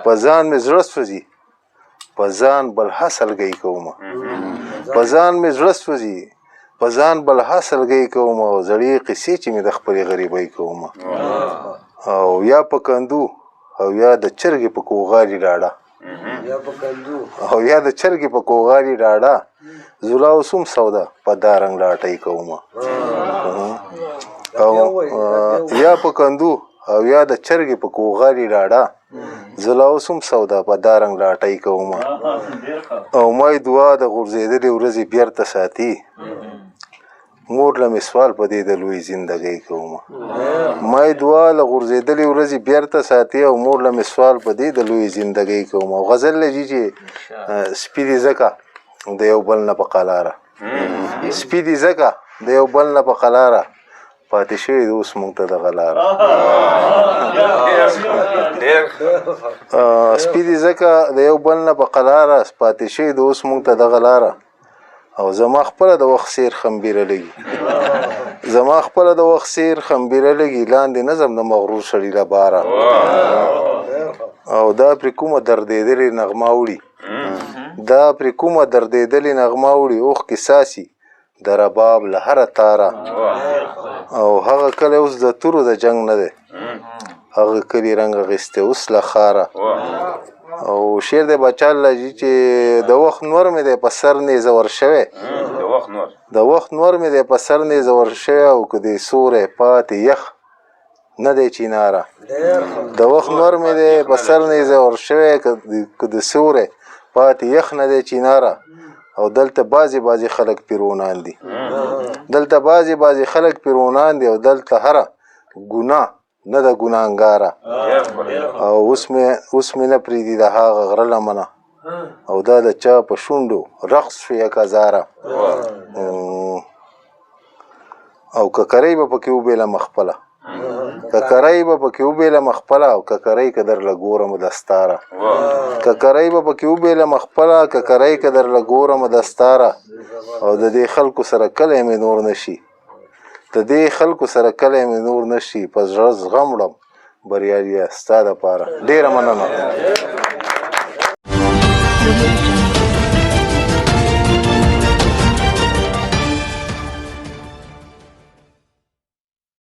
په ځان مې زړه سوځي په ځان بل حاصلګۍ کومه په ځان مې زړه سوځي په ځان بل حاصلګۍ کومه او زړې قصې چې مې د خپلې غریبۍ کومه او یا په کندو او یا د چرګې په کوغالي ډاډه او یا د چرګې په کوغالي ډاډه زولا اوسم سودا په دا رنګ لاټۍ کومه او یا په کندو او یا د چرګې په کوغالي ډاډه زولا اوسم سودا په دا رنګ لاټۍ کومه او مای دعا د غورځېدلې ورځې بیرته ساتي مور له مې سوال په دې د لوی زندګۍ کومه مای دعا له غورځېدلې ورځې بیرته ساتي او مور له مې سوال په دې د لوی زندګۍ کومه او غزل لږي چې سپي دې ځکه د یو بل نه په قلاره سپي دې ځکه د یو بل نه په قلاره پاتې شوي د اوس مونږ ته دغه لاره سپي دې ځکه د یو بل نه په قلاره پاتې شوي د اوس مونږ ته دغه لاره او زما خپله د وخت سیر خمبیره لګي زما خپله د وخت سیر خمبیره لګي لاندې نظم د مغرور سړي له باره او دا پرې کومه دردېدلې نغمه وړي دا پرې کومه دردېدلې نغمه وړي اوښکې ساسي د رباب له هره تاره او هغه کلی اوس د تورو د جنګ نه دی هغه کلي رنګ اخیستی اوس له ښاره او شعر دی بچا لجي چې د وخت نور مې دی په سر نیزه ور شوی د وخت نور مې دی په سر نیزه ور شوی او که دی سوری پاتې یخ نه دی چیناره د وخت نور مې دی په سر نیزه ور شوی که د سوری پاتې یخ نه دی چیناره او دلته بعضې خلک پیرونان دي دلته بعضې خلک پیرونان دي او دلته هره ګناه نه د ګناهګاره او اوس مې نه پرېږدي د هغه غره لمنه او دا د چا په شونډو رقص شو یک هزاره او ککرۍ به پکې وبېلم خپله ککرۍ به پکې وبېلم خپله او ککرۍ که درله ګورم دستاره ککرۍ به پکې وبېلم خپله ککرۍ که درله ګورم دستاره او د دې خلکو سره کلی مې نور نشي د دې خلکو سره کلی مې نور نشي په زړه زغم وړم بریالي ستا دپاره ډېره مننه